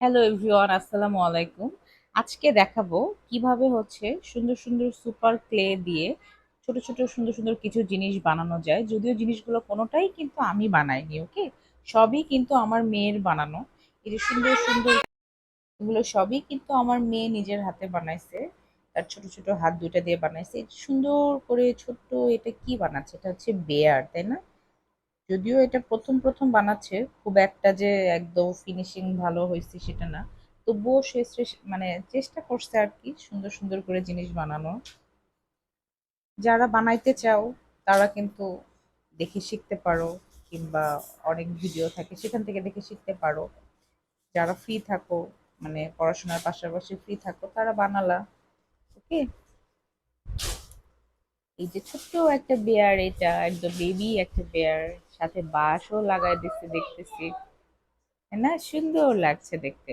Hello everyone, আসসালামু আলাইকুম। আজকে দেখাবো কিভাবে হচ্ছে সুন্দর সুন্দর সুপার ক্লে দিয়ে ছোট ছোট সুন্দর সুন্দর কিছু জিনিস বানানো যায়। যদিও জিনিসগুলো কোনোটাই কিন্তু আমি বানাইনি, ওকে? সবই কিন্তু আমার মেয়ের বানানো। এই যে সুন্দর সুন্দর এগুলো সবই কিন্তু আমার মেয়ে নিজের হাতে বানাইছে। তার ছোট ছোট হাত দুইটা দিয়ে বানাইছে। এই যে সুন্দর করে ছোট্ট, এটা কি বানাচ্ছে? এটা হচ্ছে বেয়ার, তাই না? যদিও এটা প্রথম প্রথম বানাচ্ছে, খুব একটা যে একদম ফিনিশিং ভালো হয়েছে সেটা না। তবুও সে মানে চেষ্টা করছে আর কি সুন্দর সুন্দর করে জিনিস বানানো। যারা বানাইতে চাও তারা কিন্তু দেখে শিখতে পারো, কিংবা অনেক ভিডিও থাকে সেখান থেকে দেখে শিখতে পারো। যারা ফ্রি থাকো, মানে পড়াশোনার পাশাপাশি ফ্রি থাকো, তারা বানালা। ওকে, এই যে ছোট্ট একটা বেয়ার, এটা একদম বেবি একটা বেয়ার, সাথে বাঁশও লাগাই দিচ্ছে দেখতেছি, তাই না? সুন্দর লাগছে দেখতে।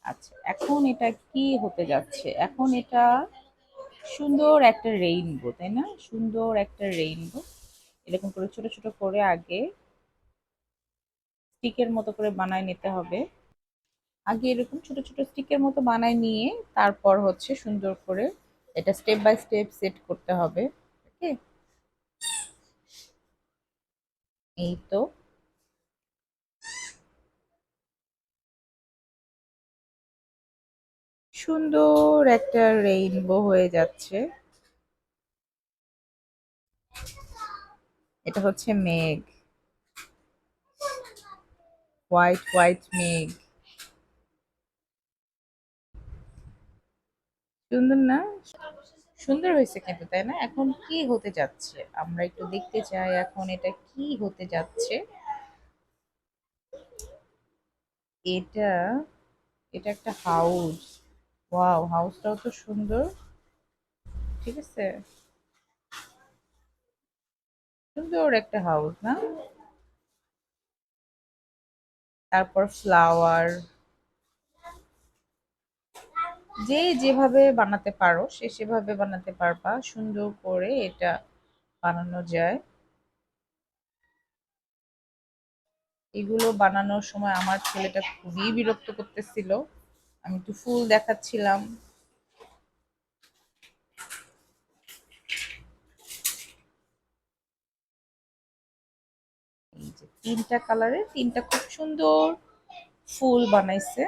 আচ্ছা, এখন এটা কি হতে যাচ্ছে? এখন এটা সুন্দর একটা রেইনবো, তাই না? সুন্দর একটা রেইনবো। এরকম করে ছোট ছোট করে আগে স্টিকের মতো করে বানায় নিতে হবে। আগে এরকম ছোট ছোট স্টিকের মতো বানায় নিয়ে তারপর হচ্ছে সুন্দর করে এটা স্টেপ বাই স্টেপ সেট করতে হবে। ওকে, এই তো সুন্দর একটা রেইনবো হয়ে যাচ্ছে। এটা হচ্ছে মেঘ, হোয়াইট হোয়াইট মেঘ। সুন্দর না? সুন্দর হয়েছে কিন্তু, তাই না? এখন কি হতে যাচ্ছে আমরা একটু দেখতে চাই, এখন এটা কি হতে যাচ্ছে। এটা এটা একটা হাউস। ওয়াও, হাউসটাও তো সুন্দর। ঠিক আছে, সুন্দর একটা হাউস না? তারপর ফ্লাওয়ার, যে যেভাবে বানাতে পারো সে সেভাবে বানাতে পারবা, সুন্দর করে এটা বানানো যায়। এগুলো বানানোর সময় আমার ছেলেটা খুবই বিরক্ত করতেছিল। আমি একটু ফুল দেখাচ্ছিলাম। এই যে তিনটা কালারের তিনটা খুব সুন্দর ফুল বানাইছে।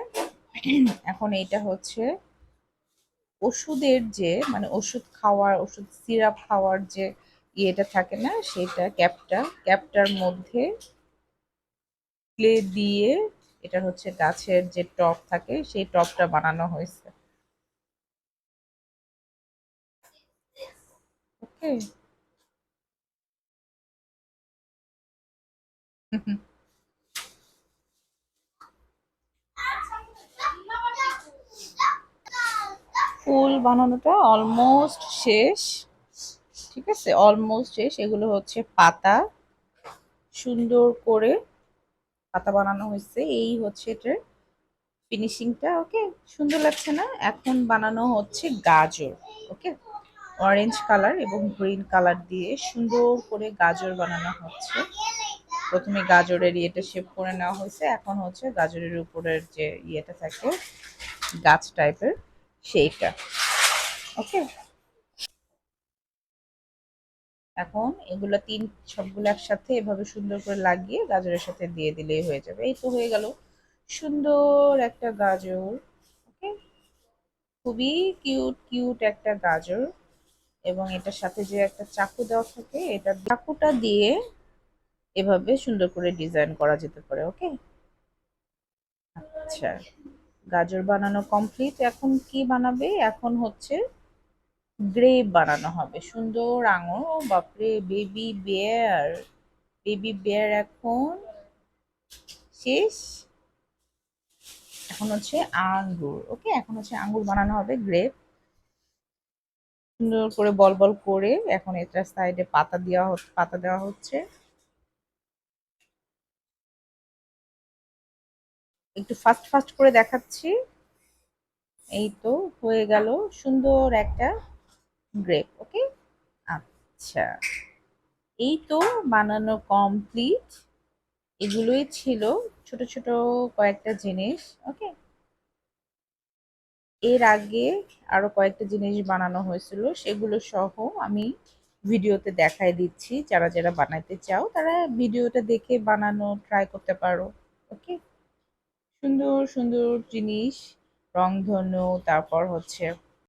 এখন এইটা হচ্ছে ওষুধের যে, মানে ওষুধ খাওয়ার, ওষুধ সিরাপ খাওয়ার যে ইয়েটা থাকে না, সেটা ক্যাপটার মধ্যে ক্লে দিয়ে, এটা হচ্ছে গাছের যে টব থাকে সেই টবটা বানানো হয়েছে। ওকে। ফুল বানানোটা অলমোস্ট শেষ। ঠিক আছে, অলমোস্ট শেষ। এগুলো হচ্ছে পাতা, সুন্দর করে পাতা বানানো হয়েছে। এই হচ্ছে এটার ফিনিশিংটা। ওকে, সুন্দর লাগছে না? এখন বানানো হচ্ছে গাজর। ওকে, অরেঞ্জ কালার এবং গ্রিন কালার দিয়ে সুন্দর করে গাজর বানানো হচ্ছে। প্রথমে গাজরের ইয়েটা শেপ করে নেওয়া হয়েছে, এখন হচ্ছে গাজরের উপরের যে ইয়েটা থাকে গাছ টাইপের, সেইটা। ওকে, এখন এগুলো সবগুলো একসাথে এভাবে সুন্দর করে লাগিয়ে গাজরের সাথে দিয়ে দিলেই হয়ে যাবে। এই তো হয়ে গেল সুন্দর একটা গাজর। ওকে, খুবই কিউট কিউট একটা গাজর। এবং এটার সাথে যে একটা চাকু দেওয়া থাকে, এটা চাকুটা দিয়ে এভাবে সুন্দর করে ডিজাইন করা যেতে পারে। ওকে, আচ্ছা, গাজর বানানো কমপ্লিট। এখন কি বানাবে? এখন হচ্ছে গ্রেপ বানানো হবে। সুন্দর আঙুর, ও বাপরে, বেবি বেয়ার, বেবি বেয়ার এখন শেষ। এখন হচ্ছে আঙ্গুর। ওকে, এখন হচ্ছে আঙ্গুর বানানো হবে, গ্রেপ। সুন্দর করে বল বল করে এখন এটার সাইডে পাতা দেওয়া হচ্ছে। একটু ফাস্ট ফাস্ট করে দেখাচ্ছি। এই তো হয়ে গেল সুন্দর একটা গ্রেপ। ওকে, আচ্ছা, এই তো বানানো কমপ্লিট। এগুলোই ছিল ছোট ছোট কয়েকটা জিনিস। ওকে, এর আগে আরো কয়েকটা জিনিস বানানো হয়েছিল, সেগুলো সহ আমি ভিডিওতে দেখাই দিচ্ছি। যারা যারা বানাতে চাও তারা ভিডিওটা দেখে বানানো ট্রাই করতে পারো। ওকে, সুন্দর সুন্দর জিনিস, রংধনু, তারপর হচ্ছে